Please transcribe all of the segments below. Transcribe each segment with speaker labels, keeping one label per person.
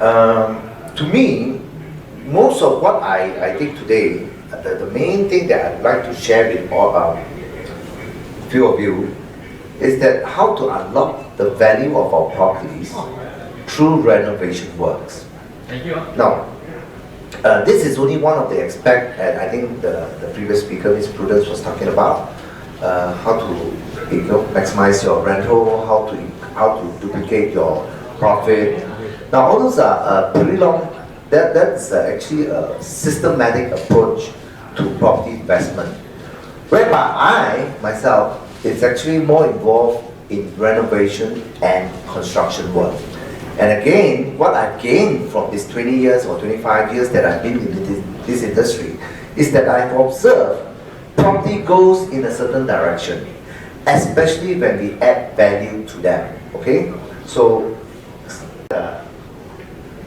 Speaker 1: To me, most of what I think today, the main thing that I'd like to share with all few of you is that how to unlock the value of our properties through renovation works.
Speaker 2: Thank you.
Speaker 1: Now, this is only one of the aspects, and I think the previous speaker, Ms. Prudence, was talking about how to maximize your rental, how to duplicate your profit. Now, all those are pretty long. That's actually a systematic approach to property investment, whereby I myself is actually more involved in renovation and construction work. And again, what I've gained from these 20 years or 25 years that I've been in this industry is that I've observed property goes in a certain direction, especially when we add value to them. Okay, so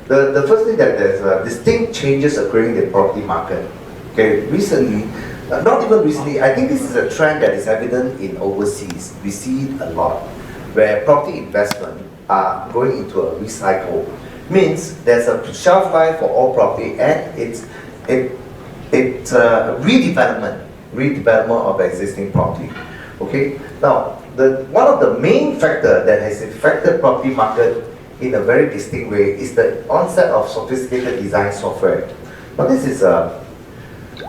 Speaker 1: the first thing that there's distinct changes occurring in the property market. Okay, recently, not even recently, I think this is a trend that is evident in overseas. We see it a lot, where property investment are going into a recycle. Means there's a shelf life for all property, and it's redevelopment of existing property. Okay, now one of the main factors that has affected property market in a very distinct way is the onset of sophisticated design software. Now this is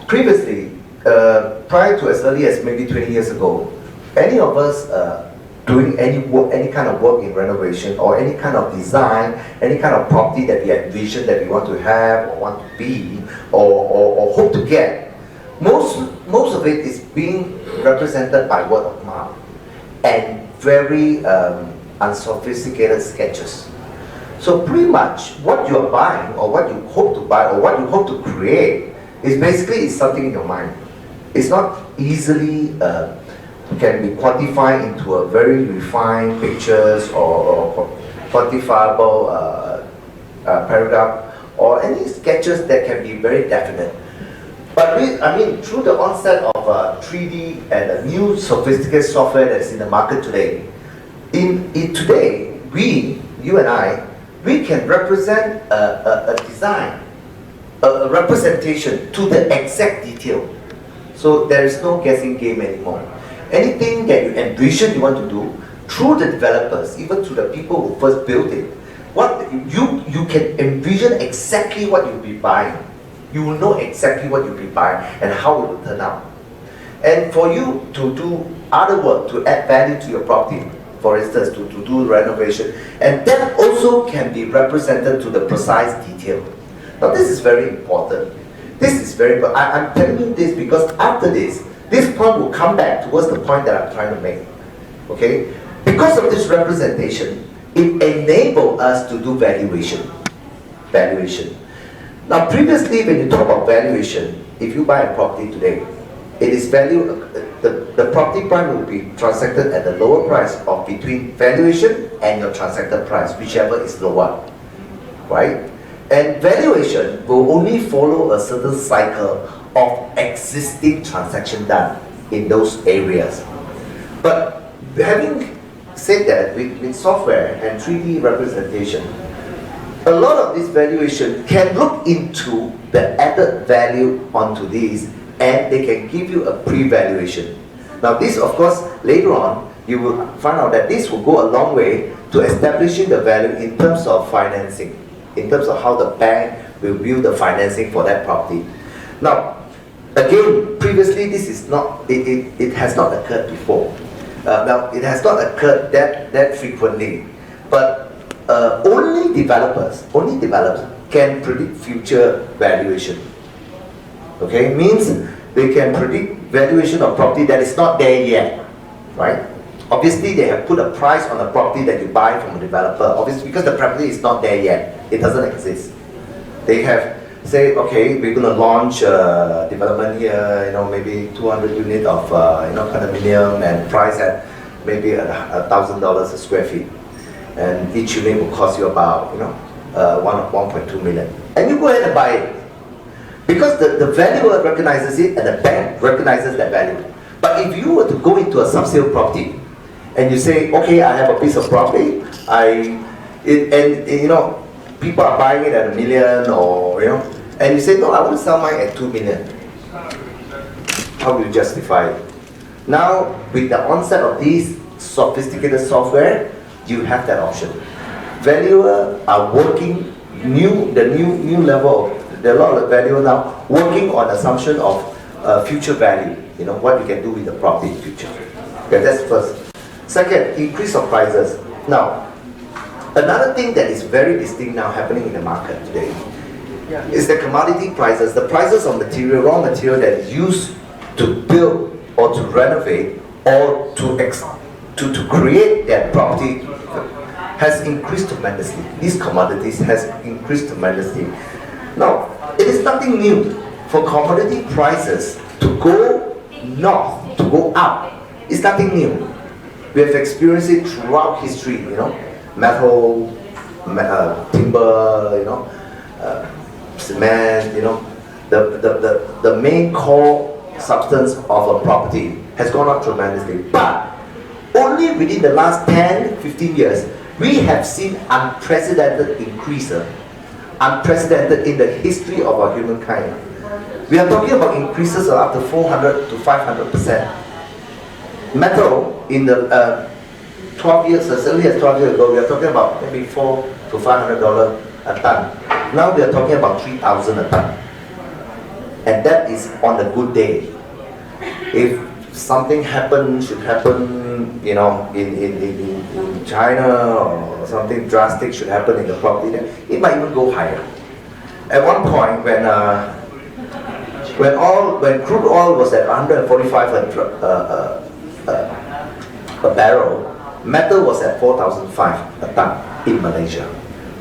Speaker 1: previously, prior to as early as maybe 20 years ago, any of us doing any work, any kind of work in renovation or any kind of design, any kind of property that we envision that we want to have or want to be or hope to get, most of it is being represented by word of mouth and very unsophisticated sketches. So pretty much what you are buying or what you hope to buy or what you hope to create is basically something in your mind. It's not easily can be quantified into a very refined pictures or quantifiable paragraph or any sketches that can be very definite. But through the onset of 3D and a new sophisticated software that's in the market today, today you and I, we can represent a design, a representation to the exact detail. So there is no guessing game anymore. Anything that you envision you want to do, through the developers, even to the people who first built it, what you can envision exactly what you'll be buying. You will know exactly what you'll be buying and how it will turn out. And for you to do other work, to add value to your property, for instance, to do renovation, and that also can be represented to the precise detail. Now this is very important. This is very important. I'm telling you this because after this point will come back towards the point that I'm trying to make. Okay? Because of this representation, it enables us to do valuation. Now previously when you talk about valuation, if you buy a property today, it is valued, the property price will be transacted at the lower price of between valuation and your transacted price, whichever is lower. Right? And valuation will only follow a certain cycle of existing transaction done in those areas. But having said that, with software and 3D representation, a lot of this valuation can look into the added value onto these, and they can give you a pre-valuation. Now this, of course, later on, you will find out that this will go a long way to establishing the value in terms of financing, in terms of how the bank will view the financing for that property. Now, again, previously this is not, it has not occurred before. Now, it has not occurred that frequently, but only developers can predict future valuation. Okay, means they can predict valuation of property that is not there yet, right? Obviously, they have put a price on the property that you buy from a developer, obviously because the property is not there yet, it doesn't exist. They have say, okay, we're going to launch development here, maybe 200 unit of condominium and price at maybe $1,000 a square feet, and each unit will cost you about 1.2 million, and you go ahead and buy it because the valuer recognizes it and the bank recognizes that value. But if you were to go into a sub-sale property and you say, okay, I have a piece of property, people are buying it at $1 million, or and you say, no, I want to sell mine at 2 million. How do you justify it? Now, with the onset of these sophisticated software, you have that option. Valuers are working the new level. There are a lot of valuers now working on assumption of future value. What you can do with the property in future. Okay, that's first. Second, increase of prices. Now, another thing that is very distinct now happening in the market today is the commodity prices. The prices of material, raw material that is used to build or to renovate or to create that property has increased tremendously. These commodities has increased tremendously. Now, it is nothing new for commodity prices to go north, to go up. It's nothing new. We have experienced it throughout history, metal, timber, cement, the main core substance of a property has gone up tremendously. But only within the last 10, 15 years, we have seen unprecedented increase, unprecedented in the history of our humankind. We are talking about increases of up to 400 to 500%. Metal in the 12 years, as early as 12 years ago, we are talking about maybe $400 to $500 a ton. Now we are talking about 3,000 a ton. And that is on a good day. If something should happen, in China, or something drastic should happen in the property, then it might even go higher. At one point, when crude oil was at 145 a barrel, metal was at 4,005 a ton in Malaysia.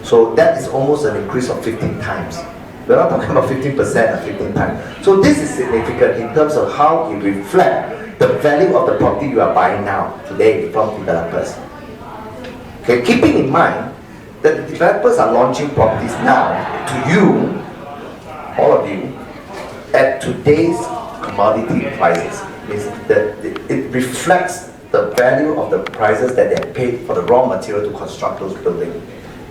Speaker 1: So that is almost an increase of 15 times. We're not talking about 15% or 15 times. So this is significant in terms of how it reflects the value of the property you are buying now, today, from developers. Okay, keeping in mind that the developers are launching properties now to you, all of you, at today's commodity prices. It reflects the value of the prices that they have paid for the raw material to construct those buildings.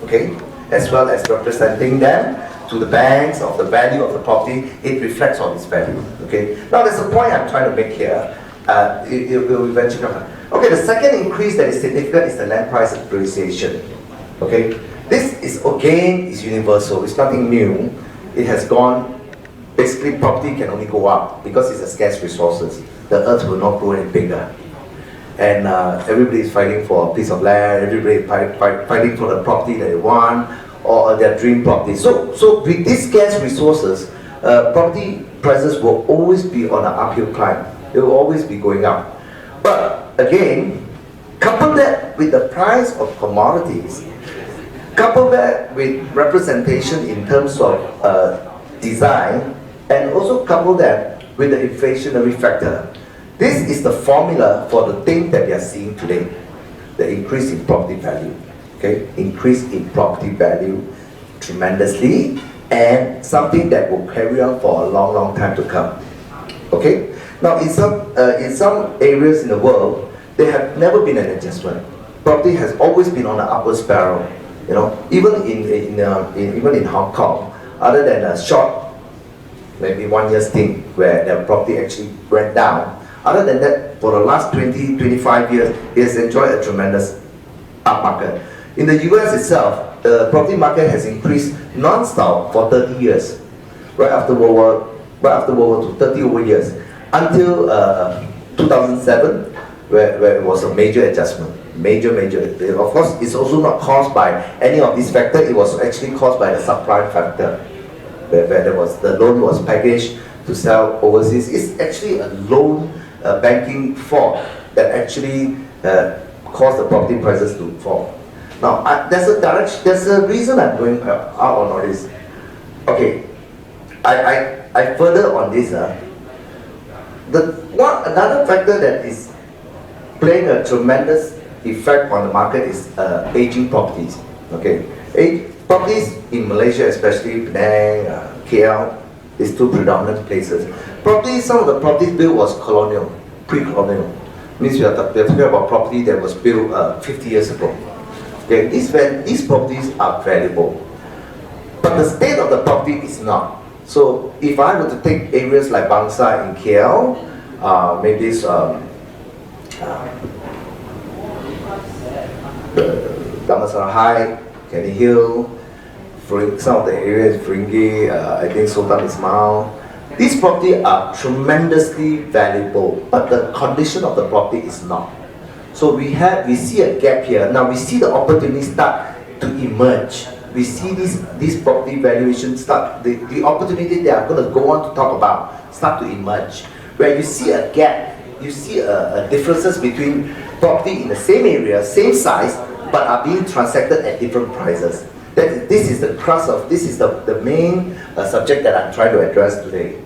Speaker 1: Okay, as well as representing them to the banks of the value of the property, it reflects on its value. Okay, now there's a point I'm trying to make here. It will eventually come. Okay, the second increase that is significant is the land price appreciation. Okay, this is again is universal. It's nothing new. It has gone. Basically, property can only go up because it's a scarce resources. The earth will not grow any bigger. And everybody is fighting for a piece of land, everybody is fighting for the property that they want, or their dream property. So with these scarce resources, property prices will always be on an uphill climb. It will always be going up. But again, couple that with the price of commodities, couple that with representation in terms of design, and also couple that with the inflationary factor. This is the formula for the thing that we are seeing today, the increase in property value. Okay, increase in property value tremendously, and something that will carry on for a long, long time to come. Okay, now in some areas in the world, there have never been an adjustment. Property has always been on an upward spiral. Even in Hong Kong, other than a short, maybe 1 year stint where the property actually went down. Other than that, for the last 20, 25 years, it has enjoyed a tremendous up market. In the US itself, the property market has increased non-stop for 30 years. Right after World War II, 30 over years. Until 2007, where it was a major adjustment. Major. Of course, it's also not caused by any of these factors. It was actually caused by the subprime factor, where the loan was packaged to sell overseas. It's actually a loan banking fraud that actually caused the property prices to fall. Now, there's a reason I'm going out on all this. Okay, I further on this. Another factor that is playing a tremendous effect on the market is aging properties. Okay, properties in Malaysia, especially Penang, KL, is two predominant places. Some of the properties built was colonial, pre-colonial. Means we are talking about property that was built 50 years ago. Okay, these properties are valuable. but the state of the property is not. So if I were to take areas like Bangsa in KL, maybe Damansara High, Kenny Hill, some of the areas, Fringi, I think Sultan Ismail. These properties are tremendously valuable, but the condition of the property is not. So we see a gap here. Now we see the opportunity start to emerge. We see these property valuations start, the opportunity that I'm going to go on to talk about start to emerge. Where you see a gap, you see a differences between property in the same area, same size, but are being transacted at different prices. This is the crux of, this is the main subject that I'm trying to address today.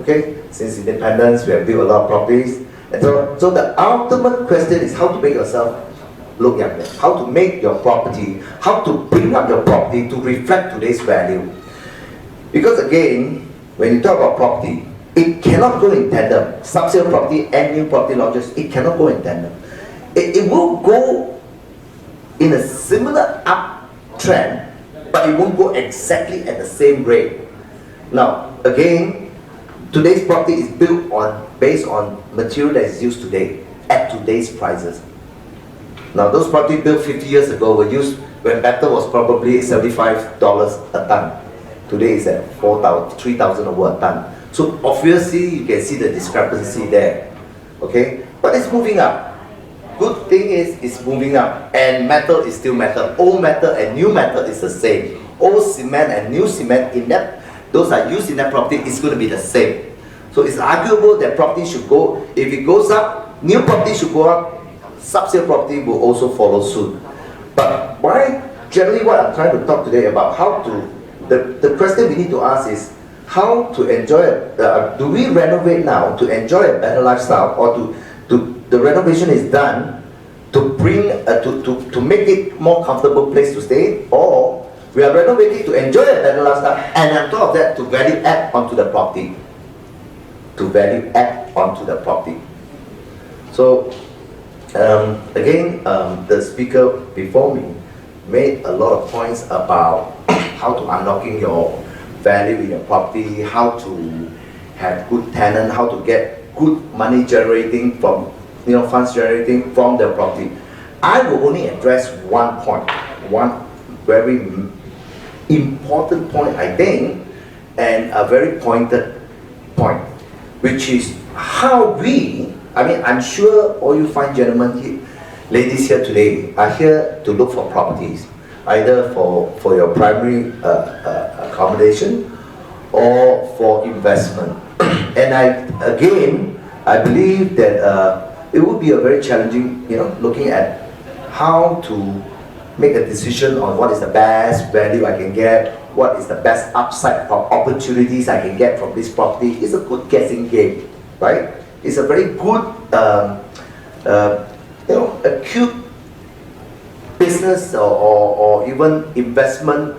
Speaker 1: Okay, since independence, we have built a lot of properties. And so the ultimate question is how to make yourself look younger, how to make your property, how to bring up your property to reflect today's value. Because again, when you talk about property, it cannot go in tandem. Sub-sale property and new property launches, it cannot go in tandem. It will go in a similar uptrend, but it won't go exactly at the same rate. Now, again, today's property is built based on material that is used today, at today's prices. Now, those properties built 50 years ago were used when metal was probably $75 a ton. Today is at 3,000 over a ton. So obviously, you can see the discrepancy there. Okay, but it's moving up. Good thing is, it's moving up, and metal is still metal. Old metal and new metal is the same. Old cement and new cement in that, those are used in that property, is going to be the same. So it's arguable that property should go, if it goes up, new property should go up, sub-sale property will also follow suit. But generally what I'm trying to talk today about, how to, the question we need to ask is, how to enjoy, do we renovate now to enjoy a better lifestyle, or the renovation is done to bring, to make it more comfortable place to stay, or we are renovating to enjoy a better lifestyle, and on top of that, to value add onto the property. To value add onto the property. So, again, the speaker before me made a lot of points about how to unlocking your value in your property, how to have good tenant, how to get good money generating from, funds generating from the property. I will only address one point, one very important point, I think, and a very pointed point, which is how I'm sure all you fine gentlemen, ladies here today are here to look for properties, either for your primary accommodation or for investment. And I believe that it would be a very challenging, looking at how to make a decision on what is the best value I can get, what is the best upside opportunities I can get from this property. It's a good guessing game, right? It's a very good, acute business or even investment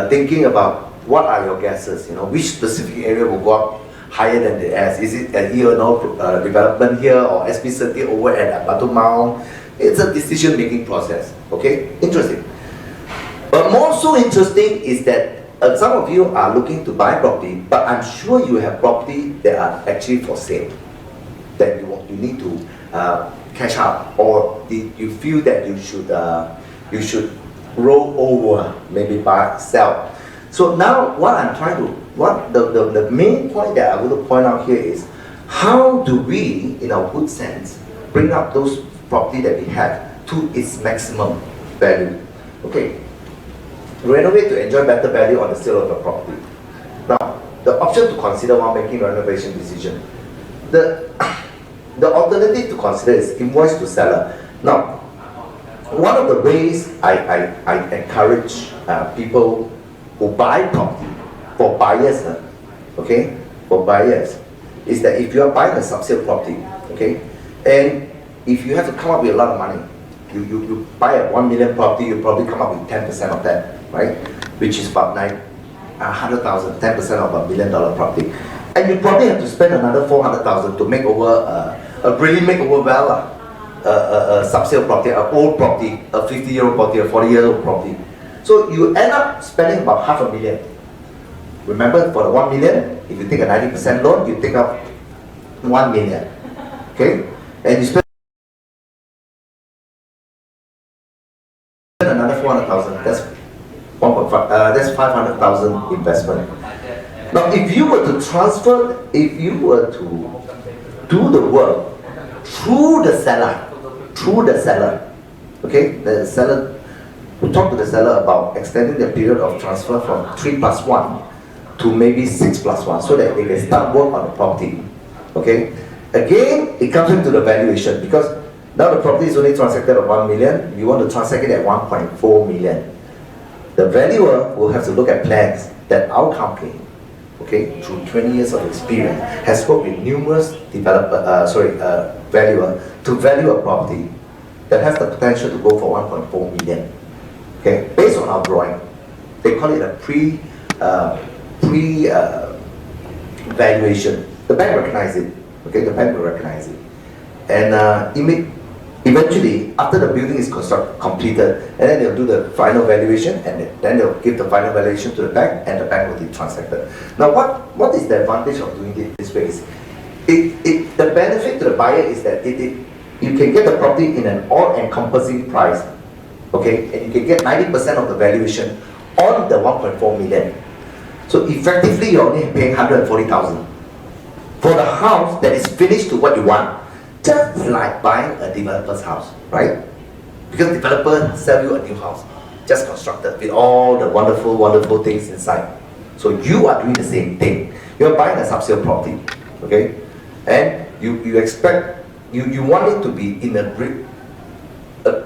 Speaker 1: thinking about what are your guesses, which specific area will go up higher than the S. Is it an E&O development here, or SB30 over at Batu Mount? It's a decision-making process, okay? Interesting. But more so interesting is that some of you are looking to buy property, but I'm sure you have property that are actually for sale, that you need to cash out, or you feel that you should roll over, maybe buy, sell. So now the main point that I want to point out here is, how do we, in our good sense, bring up those property that we have to its maximum value? Okay, renovate to enjoy better value on the sale of the property. Now, the option to consider while making renovation decision. The alternative to consider is invoice to seller. Now, one of the ways I encourage people who buy property, for buyers, okay, for buyers, is that if you are buying a sub-sale property, okay, and if you have to come up with a lot of money, you buy a 1 million property, you probably come up with 10% of that, right? Which is about 100,000, 10% of $1 million property. And you probably have to spend another 400,000 to make over, really make over well a sub-sale property, an old property, a 50-year-old property, a 40-year-old property. So you end up spending about $500,000 Remember, for the 1 million, if you take a 90% loan, you take up 1 million. Okay? And you spend another 400,000. That's 1.5. That's 500,000 investment. Now, if you were to transfer, if you were to do the work through the seller, okay, the seller, we talk to the seller about extending the period of transfer from 3+1 to maybe 6+1, so that they can start work on the property. Okay, again, it comes into the valuation, because now the property is only transacted at 1 million. You want to transact it at 1.4 million. The valuer will have to look at plans that our company, okay, through 20 years of experience, has worked with numerous valuer to value a property that has the potential to go for 1.4 million. Okay, based on our drawing. They call it a pre-valuation. The bank recognize it. Okay, the bank will recognize it. And eventually, after the building is completed, and then they'll do the final valuation, and then they'll give the final valuation to the bank, and the bank will be transacted. Now, what is the advantage of doing it this way? The benefit to the buyer is that you can get the property in an all-encompassing price, okay, and you can get 90% of the valuation on the 1.4 million. So effectively, you're only paying 140,000 for the house that is finished to what you want. Just like buying a developer's house, right? Because developer sell you a new house, just constructed with all the wonderful, wonderful things inside. So you are doing the same thing. You're buying a subsale property, okay? And you expect, you want it to be in a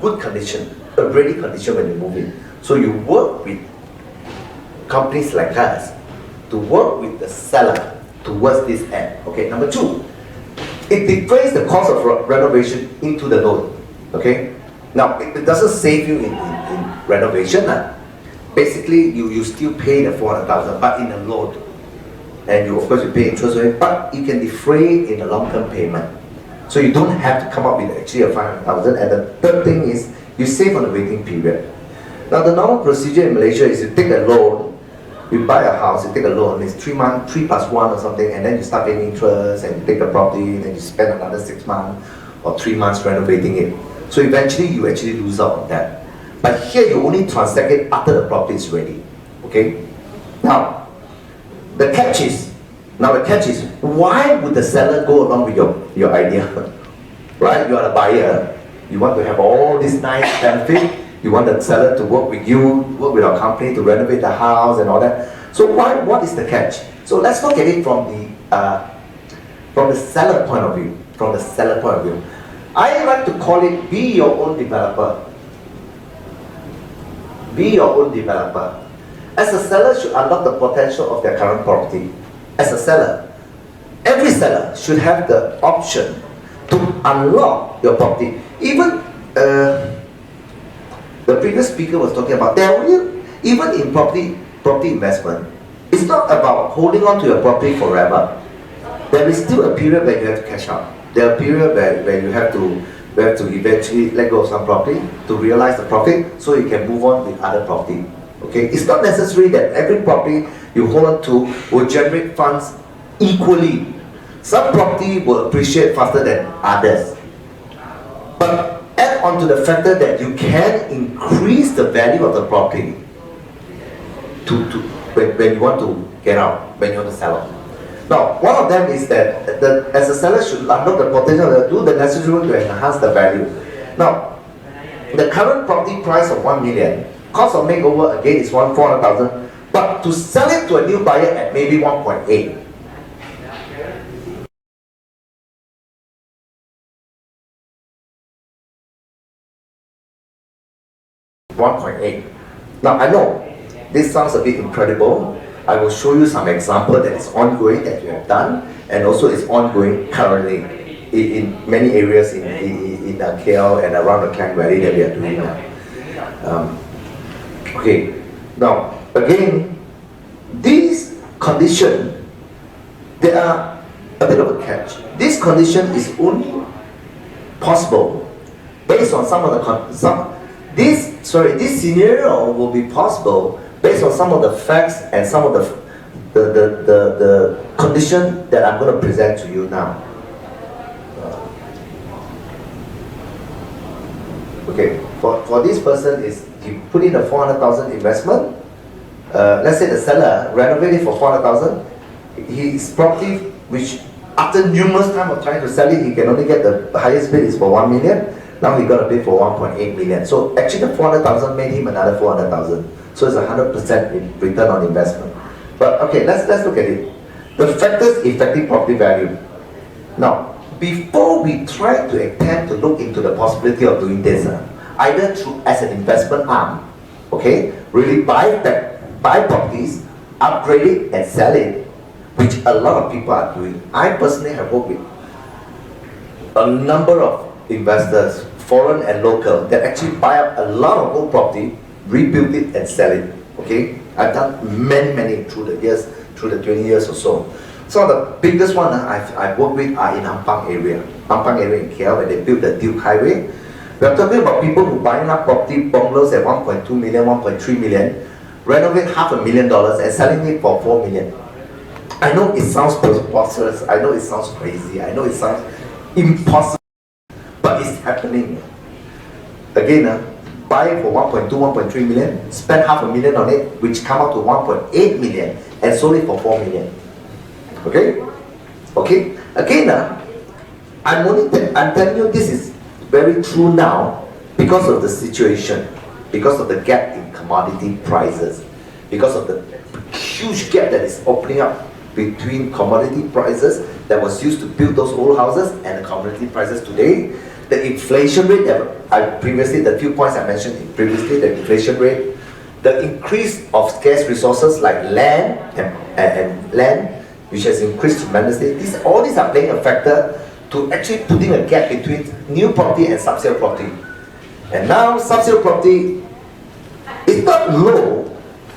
Speaker 1: good condition, a ready condition when you move in. So you work with companies like us to work with the seller towards this end. Okay, number two, it deflates the cost of renovation into the loan. Okay, now it doesn't save you in renovation. Basically, you still pay the 400,000, but in a loan, and of course you pay interest on it, but you can defray in a long-term payment. So you don't have to come up with actually a 500,000. And the third thing is you save on the waiting period. Now the normal procedure in Malaysia is you take a loan. You buy a house, you take a loan, it's 3 months, 3+1 or something, and then you start paying interest, and you take a property, and then you spend another 6 months or 3 months renovating it. So eventually, you actually lose out on that. But here, you only transact it after the property is ready. Okay? Now, the catch is, why would the seller go along with your idea? Right? You are a buyer. You want to have all this nice benefit. You want the seller to work with you, work with our company to renovate the house and all that. So what is the catch? So let's look at it from the seller point of view. From the seller point of view, I like to call it be your own developer. Be your own developer. As a seller should unlock the potential of their current property. As a seller, every seller should have the option to unlock your property. Even the previous speaker was talking about even in property investment, it's not about holding on to your property forever. There is still a period where you have to cash out. There are periods where you have to eventually let go of some property to realize the profit, so you can move on with other property. Okay, it's not necessary that every property you hold on to will generate funds equally. Some property will appreciate faster than others. But add on to the factor that you can increase the value of the property when you want to get out, when you want to sell it. Now, one of them is that as a seller should unlock the potential to do the necessary work to enhance the value. Now, the current property price of 1 million, cost of makeover again is 400,000, but to sell it to a new buyer at maybe 1.8. Now I know this sounds a bit incredible. I will show you some example that is ongoing that you have done, and also is ongoing currently in many areas in KL and around the Klang Valley that we are doing now. Okay, now again, these conditions, there are a bit of a catch. This condition is only possible based on some of the this scenario will be possible based on some of the facts and some of the the condition that I'm going to present to you now. Okay, for this person is he put in a 400,000 investment. Let's say the seller renovated for 400,000. His property, which after numerous time of trying to sell it, he can only get the highest bid is for 1 million. Now he got a bid for 1.8 million. So actually the 400,000 made him another 400,000. So it's 100% return on investment. But okay, let's look at it. The factors affecting property value. Now, before we try to attempt to look into the possibility of doing this, either through as an investment arm, okay, really buy properties, upgrade it and sell it, which a lot of people are doing. I personally have worked with a number of investors, foreign and local, that actually buy up a lot of old property, rebuild it and sell it. Okay, I've done many through the years, through the 20 years or so. Some of the biggest one I've worked with are in Ampang area in KL, where they built the Duke Highway. We're talking about people who buying up property, bungalows at 1.2 million, 1.3 million, renovate $500,000 and selling it for 4 million. I know it sounds preposterous, I know it sounds crazy, I know it sounds impossible, but it's happening. Again, buy for 1.2, 1.3 million, spend $500,000 on it, which come out to 1.8 million, and sold it for 4 million. Okay? Okay? Again, I'm telling you this is very true now because of the situation, because of the gap in commodity prices, because of the huge gap that is opening up between commodity prices that was used to build those old houses and the commodity prices today. The inflation rate that the few points I mentioned previously, the inflation rate, the increase of scarce resources like land and land, which has increased tremendously. All these are playing a factor to actually putting a gap between new property and sub-sale property. And now sub-sale property is not low,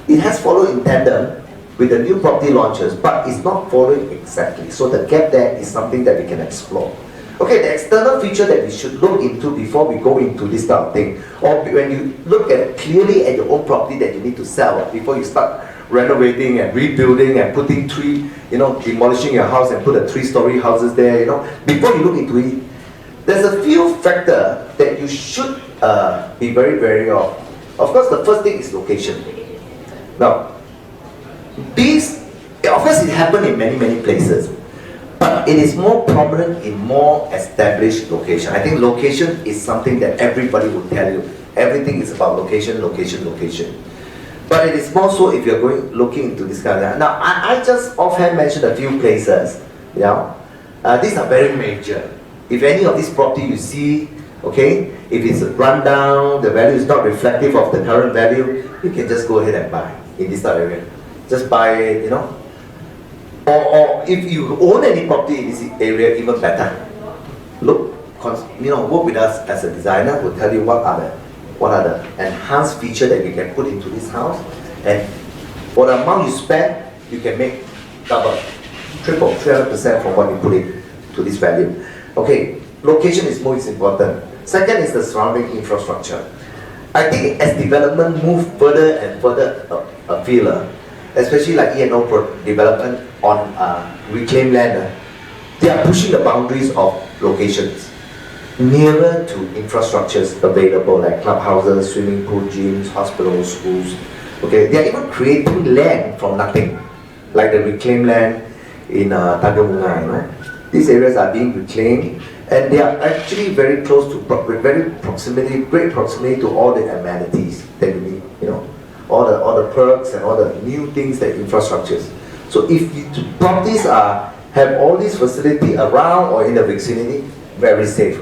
Speaker 1: it has followed in tandem with the new property launches, but it's not following exactly. So the gap there is something that we can explore. Okay, the external feature that we should look into before we go into this type of thing, or when you look at clearly at your own property that you need to sell before you start renovating and rebuilding and putting demolishing your house and put a 3-story houses there, before you look into it, there's a few factors that you should be very wary of. Of course, the first thing is location. Now, of course, it happened in many places, but it is more prominent in more established location. I think location is something that everybody will tell you. Everything is about location. But it is more so if you're looking into this kind of. Now, I just offhand mentioned a few places. These are very major. If any of this property you see, okay, if it's run down, the value is not reflective of the current value, you can just go ahead and buy in this area. Just buy it, or if you own any property in this area, even better. Look, work with us as a designer. We'll tell you what are the enhanced feature that you can put into this house, and for the amount you spend, you can make double, triple, 300% from what you put in to this value. Okay, location is most important. Second is the surrounding infrastructure. I think as development move further and further afield, especially like E&O development on reclaimed land, they are pushing the boundaries of locations nearer to infrastructures available like clubhouses, swimming pool, gyms, hospitals, schools. Okay, they are even creating land from nothing, like the reclaimed land in Tanjung Bunga. These areas are being reclaimed, and they are actually very close to, great proximity to all the amenities that you need. All the perks and all the new things, that infrastructures. So if properties have all these facilities around or in the vicinity, very safe.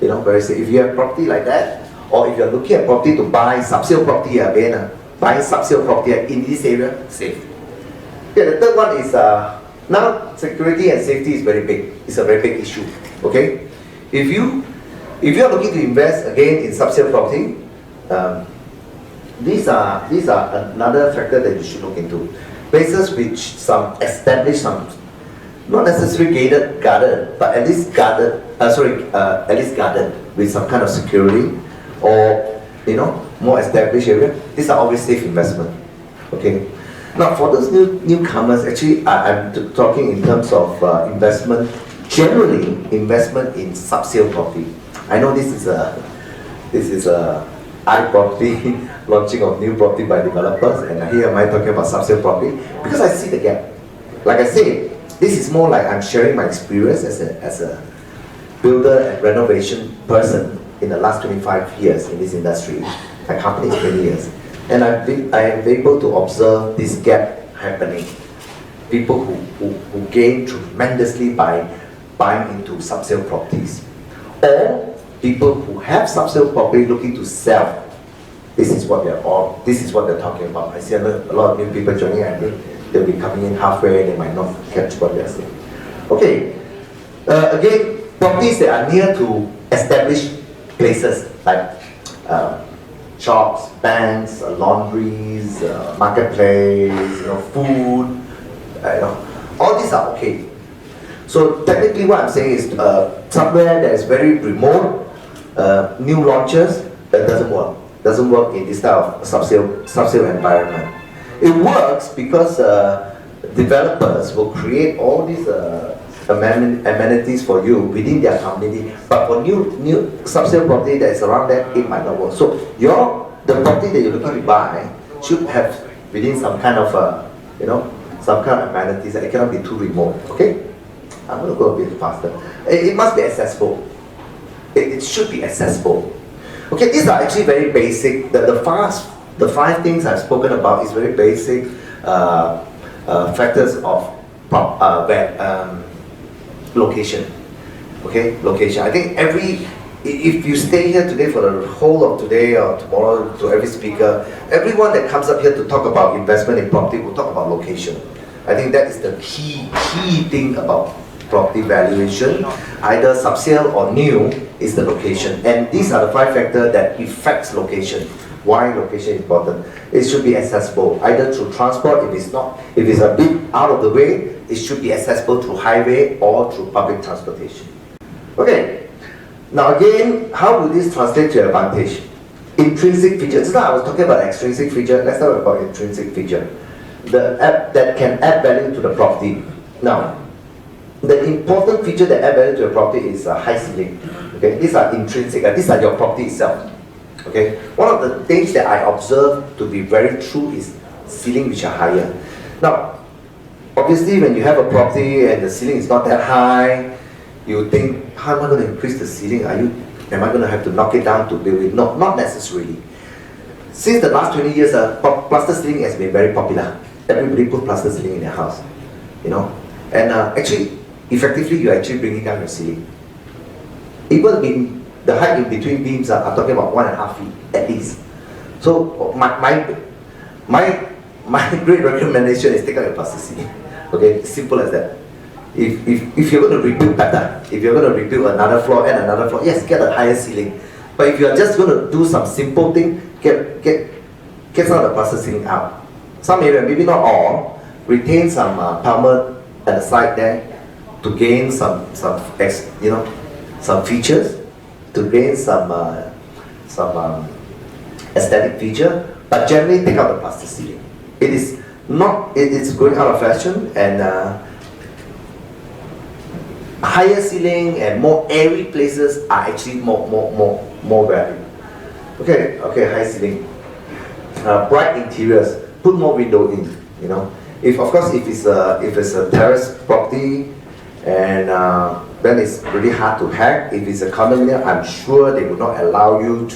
Speaker 1: Very safe. If you have property like that, or if you're looking at property to buy sub-sale property again, buying sub-sale property in this area, safe. Okay, the third one is now security and safety is very big. It's a very big issue. Okay, if you are looking to invest again in sub-sale property, these are another factor that you should look into. Places which some established, some not necessarily guarded, but at least guarded. At least guarded with some kind of security, or more established area. These are always safe investment. Okay. Now, for those newcomers, actually, I'm talking in terms of investment. Generally, investment in sub-sale property. I know this is a property launching of new property by developers, and here am I talking about sub-sale property because I see the gap. Like I said, this is more like I'm sharing my experience as a builder and renovation person in the last 25 years in this industry. My company is 20 years. And I am able to observe this gap happening. People who gain tremendously by buying into sub-sale properties. Or people who have sub-sale property looking to sell. This is what they're talking about. I see a lot of new people joining. I think they'll be coming in halfway, they might not catch what they're saying. Okay. Again, properties that are near to established places like shops, banks, laundries, marketplace, food, all these are okay. So technically what I'm saying is somewhere that is very remote, new launches, that doesn't work. Doesn't work in this type of sub-sale environment. It works because developers will create all these amenities for you within their community, but for new sub-sale property that is around that, it might not work. So the property that you're looking to buy should have within some kind of some kind of amenities, that it cannot be too remote. Okay, I'm going to go a bit faster. It must be accessible. It should be accessible. Okay, these are actually very basic. The 5 things I've spoken about is very basic factors of location. Okay, location. I think if you stay here today for the whole of today or tomorrow, to every speaker, everyone that comes up here to talk about investment in property will talk about location. I think that is the key thing about property valuation, either sub-sale or new, is the location. And these are the 5 factors that affects location. Why location is important? It should be accessible, either through transport. If it's a bit out of the way, it should be accessible through highway or through public transportation. Okay. Now again, how will this translate to advantage? Intrinsic feature. Just now I was talking about extrinsic feature. Let's talk about intrinsic feature. That can add value to the property. Now, the important feature that add value to a property is high ceiling. Okay, these are intrinsic. These are your property itself. Okay, one of the things that I observe to be very true is ceiling which are higher. Now, obviously, when you have a property and the ceiling is not that high, you think, how am I going to increase the ceiling? Am I going to have to knock it down to build it? No, not necessarily. Since the last 20 years, plaster ceiling has been very popular. Everybody put plaster ceiling in their house, and actually, effectively, you're actually bringing down your ceiling. Even the height in between beams are talking about 1.5 feet at least. So my great recommendation is take out your plaster ceiling. Okay, simple as that. If you're going to rebuild better, if you're going to rebuild another floor and another floor, yes, get a higher ceiling. But if you are just going to do some simple thing, get some of the plaster ceiling out. Some area, maybe not all, retain some pelmet at the side there to gain some features, to gain some aesthetic feature, but generally take out the plaster ceiling. It is going out of fashion, and higher ceiling and more airy places are actually more value. Okay, high ceiling, bright interiors. Put more window in. If it's a terrace property, and then it's really hard to hack. If it's a condominium, I'm sure they would not allow you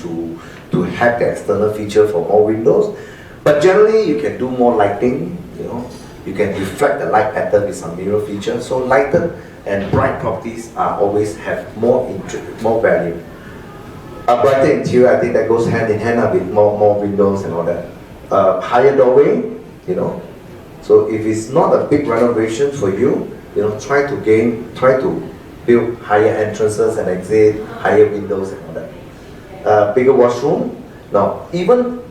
Speaker 1: to hack the external feature for more windows. But generally, you can do more lighting. You can reflect the light pattern with some mirror feature. So lighted and bright properties always have more value. A brighter interior, I think that goes hand in hand with more windows and all that. Higher doorway, So if it's not a big renovation for you, try to build higher entrances and exit, higher windows and all that. Bigger washroom. Now, even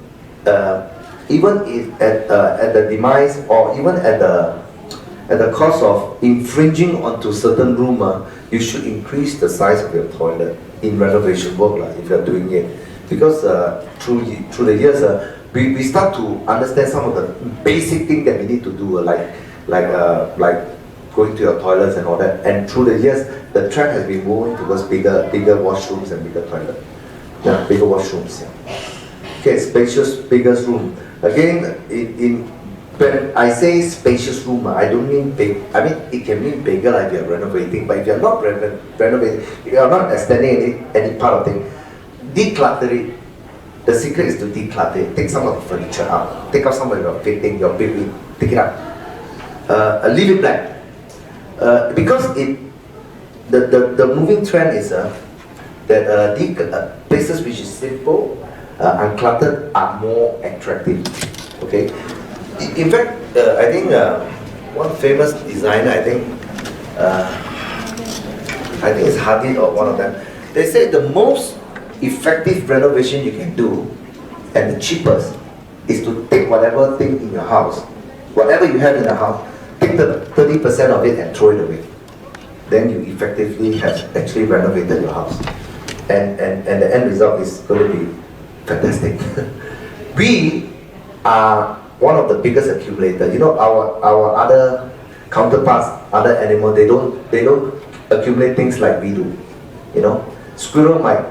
Speaker 1: if at the demise, or even at the cost of infringing onto certain room, you should increase the size of your toilet in renovation work if you're doing it. Because through the years, we start to understand some of the basic things that we need to do, like going to your toilets and all that. And through the years, the trend has been moving towards bigger washrooms and bigger toilets. Yeah, bigger washrooms. Yeah. Okay, spacious, bigger room. Again, when I say spacious room, I don't mean big. I mean, it can mean bigger if you're renovating, but if you're not renovating, if you're not extending any part of it, declutter it. The secret is to declutter it. Take some of the furniture out. Take out some of your fitting, your bedroom. Take it out. Leave it blank. Because the moving trend is that places which is simple, uncluttered, are more attractive. Okay. In fact, I think one famous designer, I think it's Hadid or one of them. They say the most effective renovation you can do, and the cheapest, is to take whatever thing in your house, whatever you have in the house, take the 30% of it and throw it away. Then you effectively have actually renovated your house, and the end result is going to be fantastic. We are one of the biggest accumulators. You know, our other counterparts, other animals, they don't accumulate things like we do. You know, squirrel might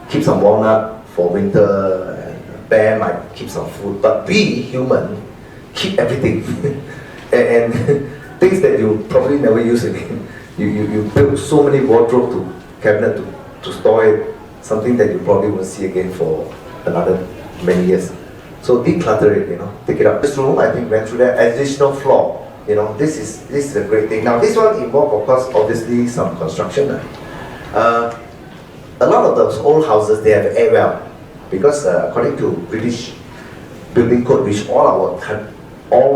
Speaker 1: keep some walnut for winter, and bear might keep some food, but we human keep everything. and things that you probably never use again. You build so many wardrobe to cabinet to store it, something that you probably won't see again for another many years. So declutter it, you know, take it out. This room, I think, went through that additional floor. You know, this is a great thing. Now, this one involved, of course, obviously some construction. A lot of those old houses, they have air well, because according to British building code, which all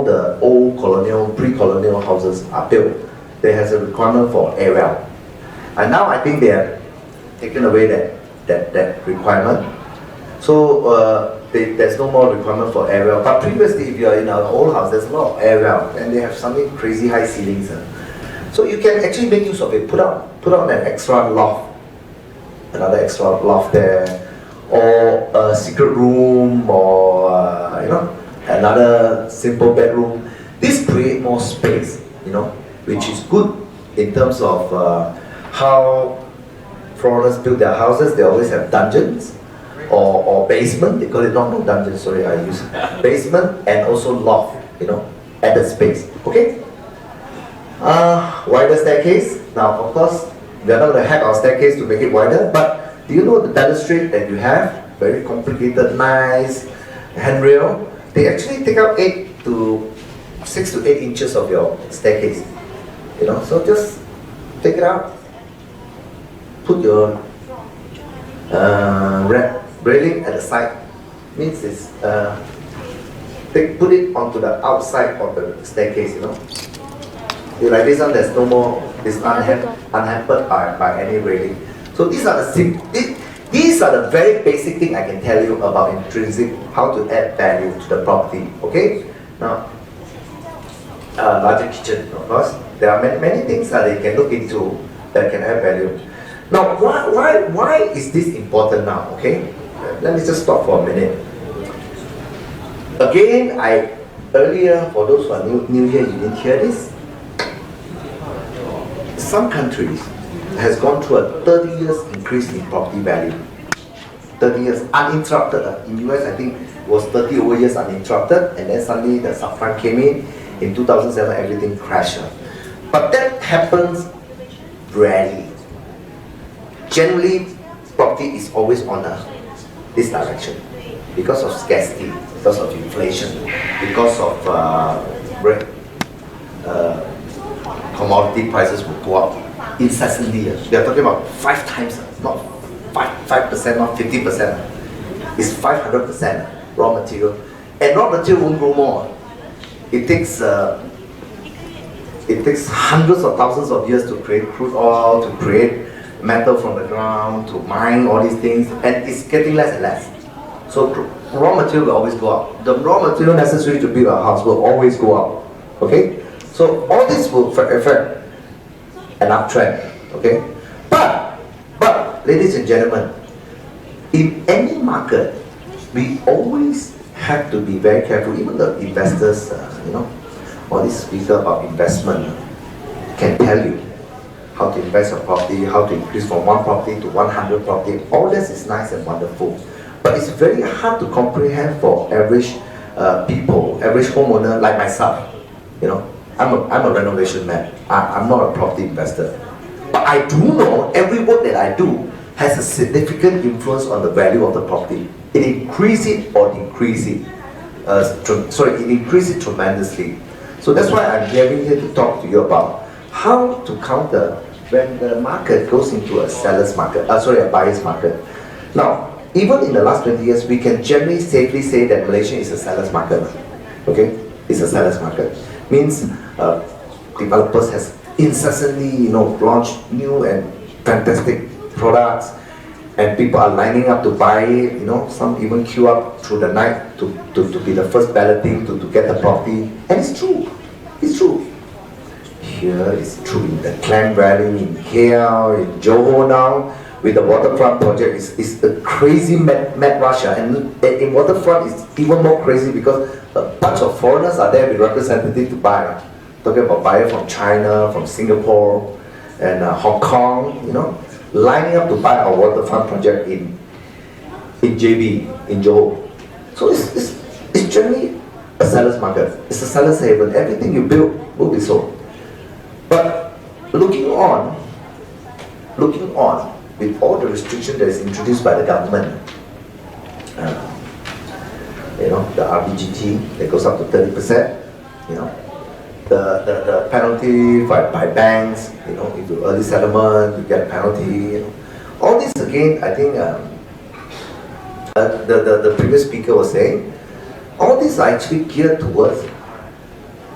Speaker 1: the old colonial, pre-colonial houses are built, there has a requirement for air well. And now I think they have taken away that requirement. So there's no more requirement for air well. But previously, if you're in an old house, there's a lot of air well, and they have something crazy high ceilings. So you can actually make use of it. Put out an extra loft, another extra loft there, or a secret room, or you know, another simple bedroom. This create more space, you know, which is good in terms of how foreigners build their houses. They always have dungeons or basement. They call it not no dungeon. Sorry, I use basement, and also loft. You know, added space. Okay. Wider staircase. Now, of course, we are not going to hack our staircase to make it wider. But do you know the balustrade that you have? Very complicated, nice handrail. They actually take out 6 to 8 inches of your staircase. You know, so just take it out. Put your railing at the side. Means it's put it onto the outside of the staircase. You know, like this one, there's no more. It's unhampered by any railing. So these are the very basic thing I can tell you about intrinsic, how to add value to the property. Okay. Now, larger kitchen, of course. There are many things that they can look into that can add value. Now, why is this important now? Okay, let me just stop for a minute. Again, earlier, for those who are new here, you didn't hear this. Some countries has gone through a 30 years increase in property value. 30 years uninterrupted. In US, I think it was 30 over years uninterrupted, and then suddenly the subprime came in. In 2007, everything crashed. But that happens rarely. Generally, property is always on this direction because of scarcity, because of inflation, because of commodity prices will go up incessantly. We are talking about 5 times, not 5%, not 50%. It's 500% raw material, and raw material won't grow more. It takes hundreds of thousands of years to create crude oil, to create metal from the ground, to mine all these things, and it's getting less and less. So raw material will always go up. The raw material necessary to build a house will always go up. Okay? So all this will affect an uptrend. Okay? But ladies and gentlemen, in any market, we always have to be very careful. Even the investors, all these speakers about investment can tell you how to invest a property, how to increase from 1 property to 100 property. All this is nice and wonderful, but it's very hard to comprehend for average people, average homeowner like myself. I'm a renovation man. I'm not a property investor, but I do know every work that I do has a significant influence on the value of the property. It increases it or decreases it. It increases it tremendously. So that's why I'm here to talk to you about how to counter when the market goes into a seller's market, a buyer's market. Now, even in the last 20 years, we can generally safely say that Malaysia is a seller's market. Okay, it's a seller's market. Means developers has incessantly, launched new and fantastic products, and people are lining up to buy it. Some even queue up through the night to be the first balloting to get the property. And it's true. It's true. Here it's true in the Klang Valley, in KL, in Johor now, with the waterfront project. It's a crazy mad rush. And in waterfront it's even more crazy because a bunch of foreigners are there with representatives to buy. Talking about buyers from China, from Singapore, and Hong Kong, lining up to buy our waterfront project in JB, in Johor. So it's generally a seller's market. It's a seller's haven. Everything you build will be sold. But looking on, with all the restriction that is introduced by the government, the RBGT that goes up to 30%, the penalty by banks, if you early settlement, you get a penalty. All this again, I think the previous speaker was saying, all these are actually geared towards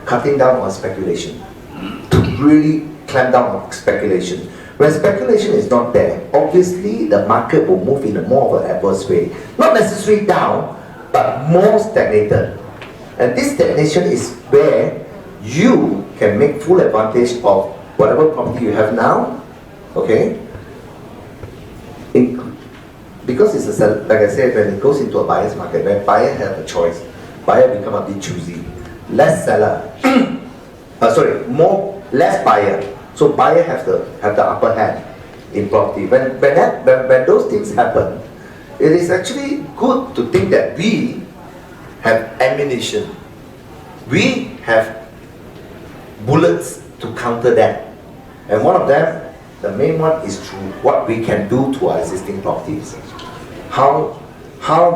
Speaker 1: cutting down on speculation, to really clamp down on speculation. When speculation is not there, obviously the market will move in a more of an adverse way. Not necessarily down, but more stagnated. And this stagnation is where you can make full advantage of whatever property you have now, okay? Because it's like I said, when it goes into a buyer's market, when buyer have a choice, buyer become a bit choosy. Less seller, less buyer. So buyer have the upper hand in property. When those things happen, it is actually good to think that we have ammunition. We have bullets to counter that. And one of them, the main one, is through what we can do to our existing properties. How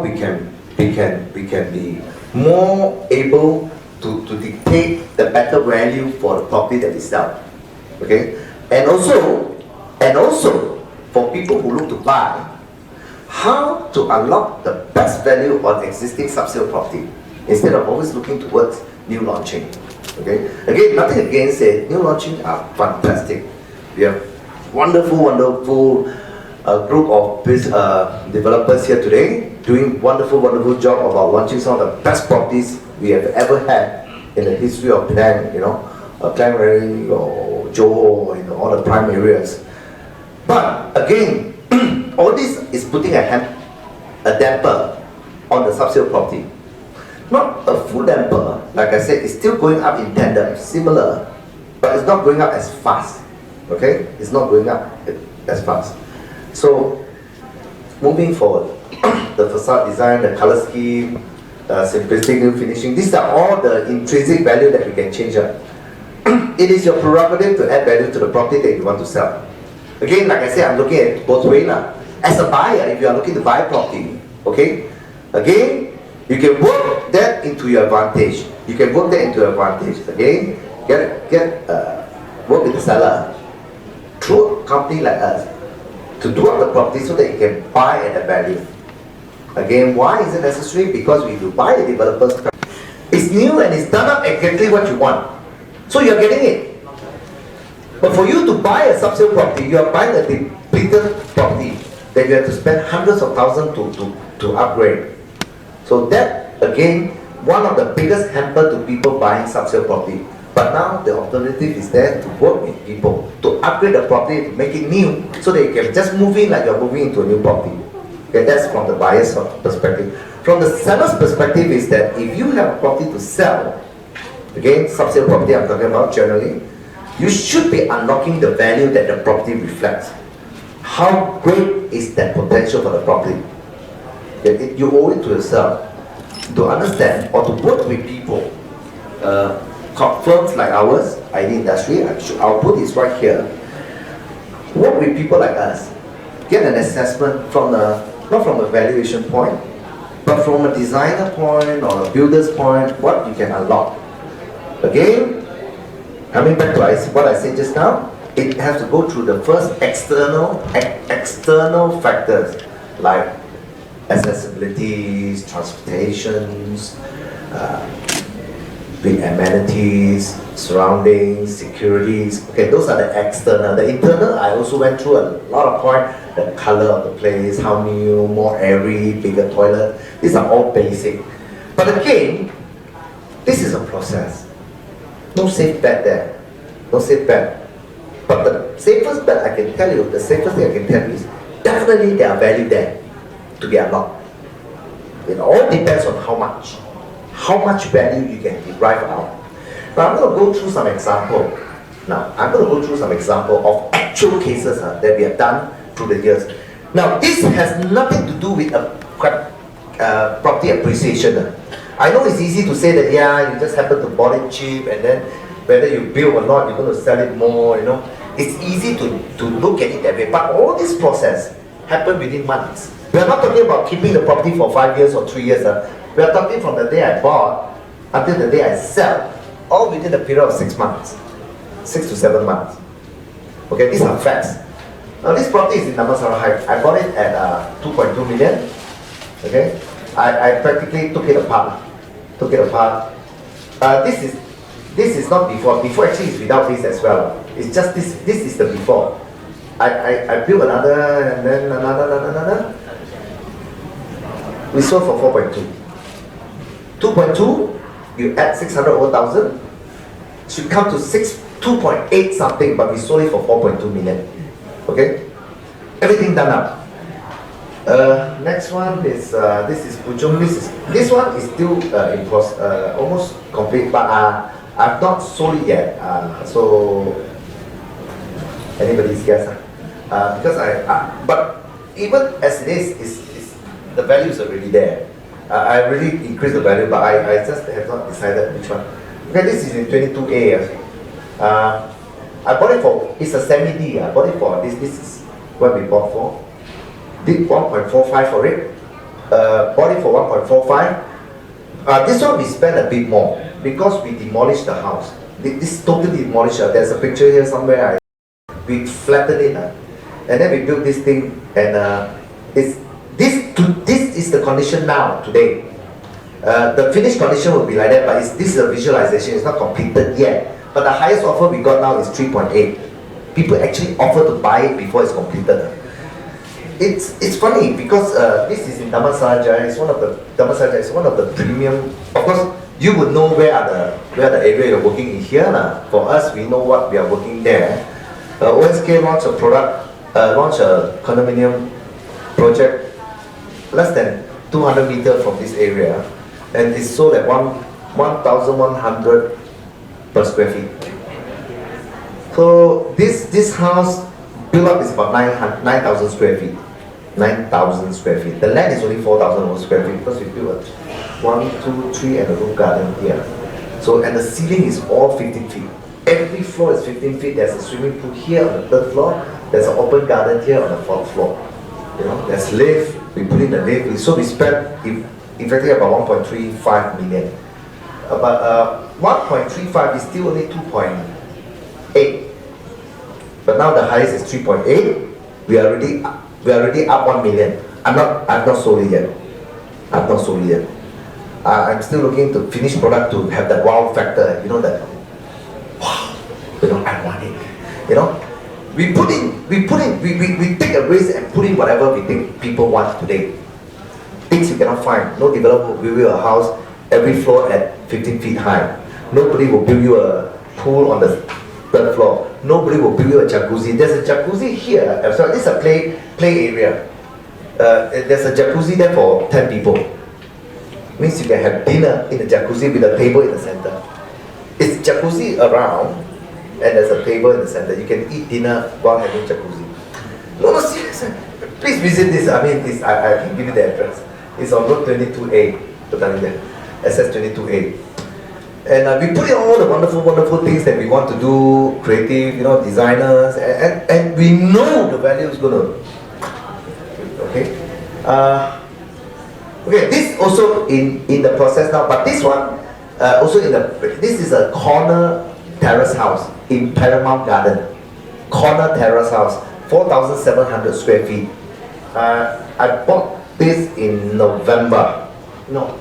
Speaker 1: we can be more able to dictate the better value for the property that we sell. Okay? And also for people who look to buy, how to unlock the best value on existing sub-sale property instead of always looking towards new launching. Okay? Again, nothing against it. New launching are fantastic. We have wonderful group of developers here today doing wonderful job about launching some of the best properties we have ever had in the history of Penang, Klang Valley or Johor, all the prime areas. But again, all this is putting a damper on the sub-sale property. Not a full damper, like I said, it's still going up in tandem, similar, but it's not going up as fast. Okay? It's not going up as fast. So, moving forward, the facade design, the color scheme, simplistic new finishing, these are all the intrinsic value that we can change up. It is your prerogative to add value to the property that you want to sell. Again, like I said, I'm looking at it both ways. As a buyer, if you are looking to buy property, okay, again, you can work that into your advantage. Again, work with the seller through a company like us to do up the property so that you can buy at a value. Again, why is it necessary? Because if you buy a developer's property, it's new and it's done up exactly what you want. So you're getting it. But for you to buy a sub-sale property, you are buying a depleted property that you have to spend hundreds of thousands to upgrade. So that, again, one of the biggest hamper to people buying sub-sale property. But now the alternative is there to work with people, to upgrade the property, to make it new, so that you can just move in like you're moving into a new property. Okay, that's from the buyer's perspective. From the seller's perspective is that if you have a property to sell, again, subsale property I'm talking about generally, you should be unlocking the value that the property reflects. How great is that potential for the property? You owe it to yourself to understand or to work with people, firms like ours, ID Industry, I'll put this right here. Work with people like us, get an assessment from not from a valuation point, but from a designer point or a builder's point, what you can unlock. Again, coming back to what I said just now, it has to go through the first external factors like accessibilities, transportations, the amenities, surroundings, securities. Okay, those are the external. The internal, I also went through a lot of points. The color of the place, how new, more airy, bigger toilet. These are all basic. But again, this is a process. No safe bet there. No safe bet. But the safest bet I can tell you, the safest thing I can tell you is definitely there are value there to be unlocked. It all depends on how much value you can derive out. Now I'm going to go through some example. Of actual cases that we have done through the years. Now this has nothing to do with property appreciation. I know it's easy to say that, yeah, you just happen to buy it cheap and then whether you build or not, you're going to sell it more, you know. It's easy to look at it that way, but all this process happened within months. We are not talking about keeping the property for 5 years or 3 years. We are talking from the day I bought until the day I sell, all within a period of 6 months, 6 to 7 months. Okay, these are facts. Now this property is in Damansara Heights. I bought it at 2.2 million. Okay, I practically took it apart. This is not before. Before actually is without this as well. It's just this. This is the before. I built another and then another. We sold for 4.2. 2.2, you add 600 over thousand, should come to 2.8 something, but we sold it for 4.2 million. Okay, everything done up. Next one is this is Pujung. This one is still almost complete, but I've not sold it yet. So anybody's guess? Because but even as it is the value is already there. I really increased the value, but I just have not decided which one. Okay, this is in 22A. I bought it for, it's a semi-D. I bought it for, this is what we bought for. Did 1.45 for it. Bought it for 1.45. This one we spent a bit more because we demolished the house. This totally demolished. There's a picture here somewhere. We flattened it. And then we built this thing, and this is the condition now, today. The finished condition will be like that, but this is a visualization, it's not completed yet. But the highest offer we got now is 3.8. People actually offer to buy it before it's completed. It's funny because this is in Damansara. It's one of the premium. Of course, you would know where the area you're working in here. For us, we know what we are working there. OSK launched a condominium project less than 200 meters from this area, and it's sold at 1,100 per square feet. So this house built up is about 9,000 square feet. 9,000 square feet. The land is only 4,000 square feet because we built a 1, 2, 3 and a roof garden here. So, and the ceiling is all 15 feet. Every floor is 15 feet. There's a swimming pool here on the 3rd floor. There's an open garden here on the 4th floor. You know, there's lift. We put in the lift. So we spent effectively about 1.35 million. But 1.35 is still only 2.8. But now the highest is 3.8. We are already up 1 million. I've not sold it yet. I'm still looking to finish product to have that wow factor. You know that. Wow. You know, I want it. You know. We take a risk and put in whatever we think people want today. Things you cannot find. No developer will build you a house every floor at 15 feet high. Nobody will build you a pool on the 3rd floor. Nobody will build you a jacuzzi. There's a jacuzzi here. Sorry, this is a play area. There's a jacuzzi there for 10 people. means you can have dinner in the jacuzzi with a table in the center. It's jacuzzi around, and there's a table in the center. You can eat dinner while having jacuzzi. No, seriously. Please visit this. I mean, I can give you the address. It's on Road 22A, SS 22A. And we put in all the wonderful, wonderful things that we want to do, creative, designers, and we know the value is going to, okay? Okay, this also in the process now, but this one, also this is a corner terrace house in Paramount Garden. Corner terrace house, 4,700 square feet. I bought this in November. No.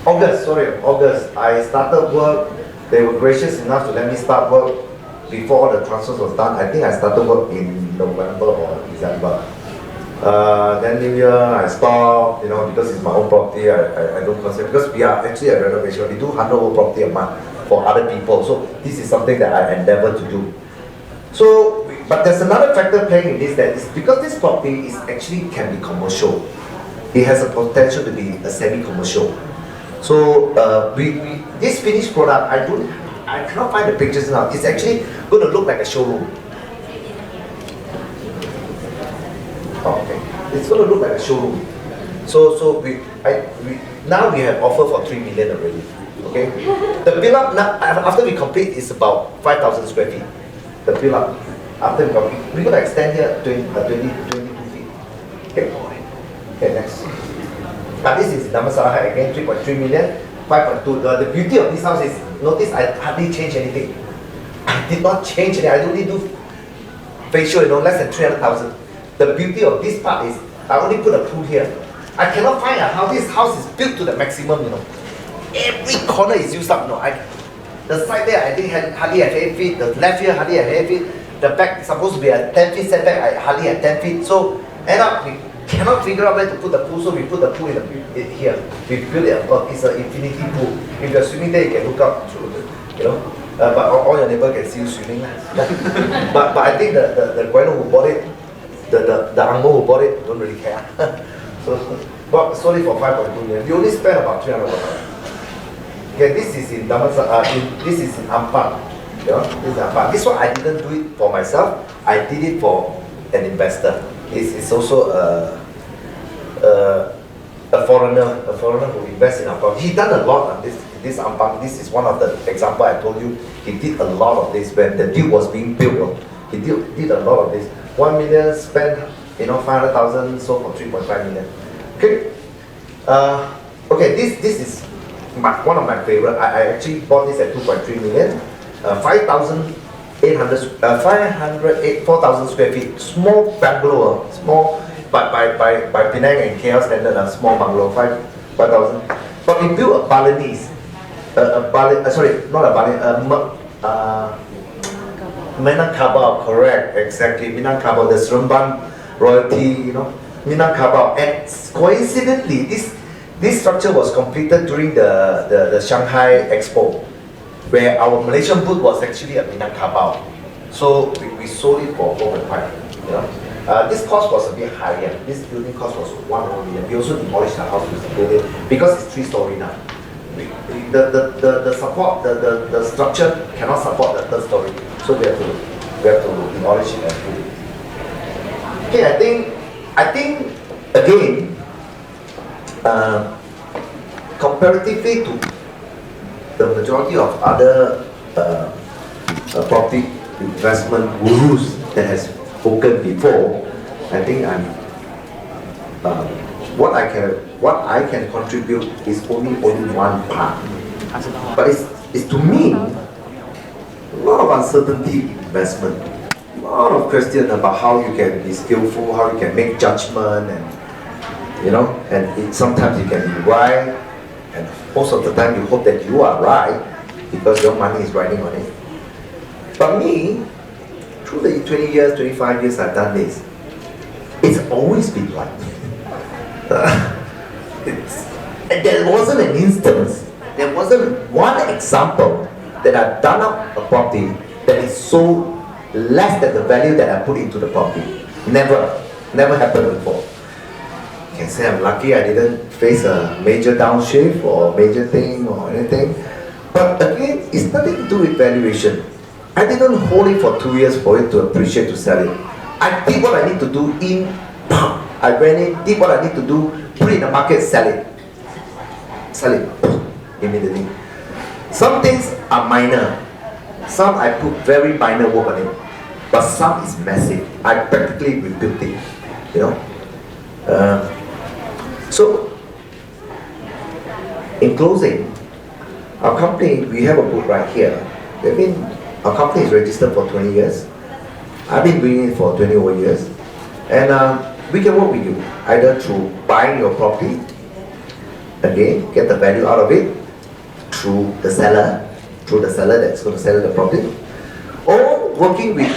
Speaker 1: August. I started work. They were gracious enough to let me start work before the transfers was done. I think I started work in November or December. Then New Year I stopped, because it's my own property. I don't consider, because we are actually a renovation. We do 100 property a month for other people. So this is something that I endeavor to do. So, but there's another factor playing in this, that is because this property is actually can be commercial. It has a potential to be a semi-commercial. So this finished product, I cannot find the pictures now. It's actually going to look like a showroom. Okay, it's going to look like a showroom. So now we have offer for 3 million already. Okay, the build up now after we complete is about 5,000 square feet. The build up after we complete, we're going to extend here 22 feet. Okay, next. But this is Damansara again, 3.3 million, 5.2. The beauty of this house is, notice I hardly change anything. I did not change anything. I only do facial, less than 300,000. The beauty of this part is, I only put a pool here. I cannot find out how this house is built to the maximum, Every corner is used up, the side there I think hardly have 8 feet, the left here hardly have 8 feet, the back is supposed to be a 10 feet setback, I hardly have 10 feet. So end up we cannot figure out where to put the pool, so we put the pool here. We built it above. It's an infinity pool. If you're swimming there, you can look up through but all your neighbor can see you swimming. but I think the guano who bought it, the angmo who bought it, don't really care. But solely for 5.2 million. We only spent about 300. Okay, this is in this is in Ampang. This is Ampang. This one I didn't do it for myself. I did it for an investor. It's also a foreigner who invests in Ampang. He done a lot on this Ampang. This is one of the example I told you. He did a lot of this when the deal was being built. He did a lot of this. 1 million spent, 500,000 sold for 3.5 million. Okay. Okay. This is one of my favorite. I actually bought this at 2.3 million. 4,000 square feet. Small bungalow, small by Penang and KL standard, a small bungalow, 5,000. But we built a Balinese, sorry, not a Balinese, Minangkabau, correct, exactly, Minangkabau, the Seremban royalty, Minangkabau. And coincidentally, this structure was completed during the Shanghai Expo, where our Malaysian booth was actually at Minangkabau. So we sold it for 4.5. This cost was a bit higher. This building cost was 1 million. We also demolished the house with the building because it's 3-story now. The support, the structure cannot support the 3rd story, so we have to demolish it and do it. Okay, I think again, comparatively to the majority of other property investment gurus that has spoken before, I think what I can contribute is only one part. But it's to me a lot of uncertainty in investment, a lot of questions about how you can be skillful, how you can make judgment, and sometimes you can be right, and most of the time you hope that you are right because your money is riding on it. But me, through the 20 years, 25 years I've done this, it's always been right. And there wasn't an instance, there wasn't one example that I've done up a property that is so less than the value that I put into the property. Never happened before. can say I'm lucky I didn't face a major downshift or major thing or anything. But again, it's nothing to do with valuation. I didn't hold it for 2 years for it to appreciate, to sell it. I did what I need to do in, I went in, did what I need to do, put it in the market, sell it. Sell it immediately. Some things are minor. Some I put very minor work on it. But some is massive. I practically rebuilt it. You know? So, in closing, our company, we have a book right here. Our company is registered for 20 years. I've been doing it for 20 over years. And we can work with you, either through buying your property, again, get the value out of it, through the seller that's going to sell the property, or working with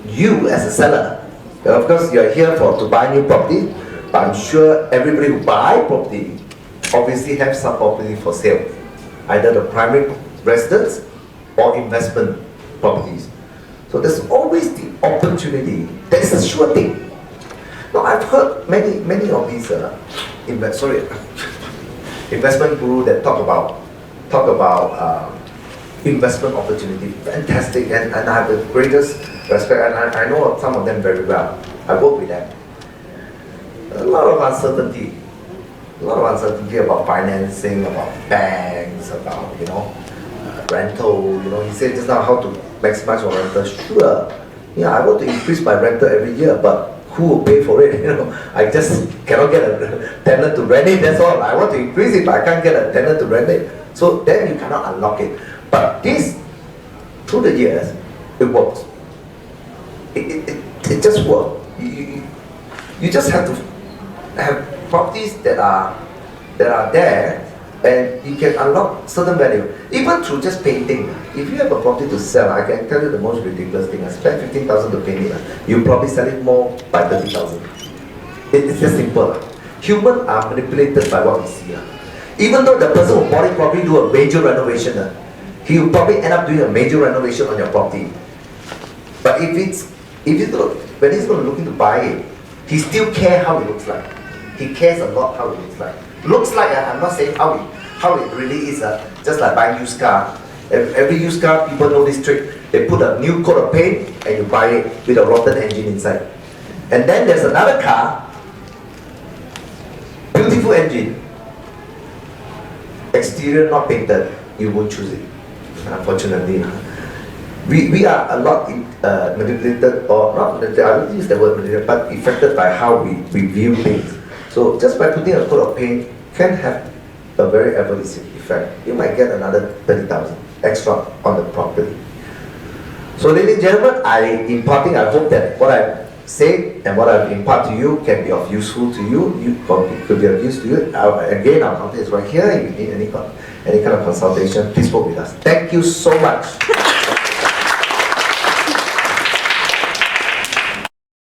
Speaker 1: you as a seller. Of course, you are here to buy new property, but I'm sure everybody who buy property obviously have some property for sale, either the primary residence or investment properties. So there's always the opportunity. That is a sure thing. Now I've heard many of these investment guru that talk about investment opportunity. Fantastic, and I have the greatest respect, and I know some of them very well. I work with them. A lot of uncertainty about financing, about banks, about rental. He said just now how to maximize your rental. Sure, yeah, I want to increase my rental every year, but who will pay for it? I just cannot get a tenant to rent it. That's all. I want to increase it, but I can't get a tenant to rent it. So then you cannot unlock it. But this, through the years, it works. It just works. You just have to have properties that are there, and you can unlock certain value. Even through just painting. If you have a property to sell, I can tell you the most ridiculous thing. I spent 15,000 to paint it. You probably sell it more by 30,000. It's just simple. Humans are manipulated by what we see. Even though the person who bought it probably do a major renovation, he will probably end up doing a major renovation on your property. But when he's going to look into buy it, he still cares how it looks like. He cares a lot how it looks like. Looks like, I'm not saying how it really is. Just like buying used car. Every used car, people know this trick. They put a new coat of paint and you buy it with a rotten engine inside. And then there's another car, beautiful engine, exterior not painted, you won't choose it. Unfortunately, we are a lot manipulated, or not, I don't use the word manipulated, but affected by how we view things. So just by putting a coat of paint can have a very adverse effect. You might get another 30,000 extra on the property. So ladies and gentlemen, I hope that what I say and what I impart to you can be of useful to you. Could be of use to you. Again, our company is right here. If you need any kind of consultation, please work with us. Thank you so much.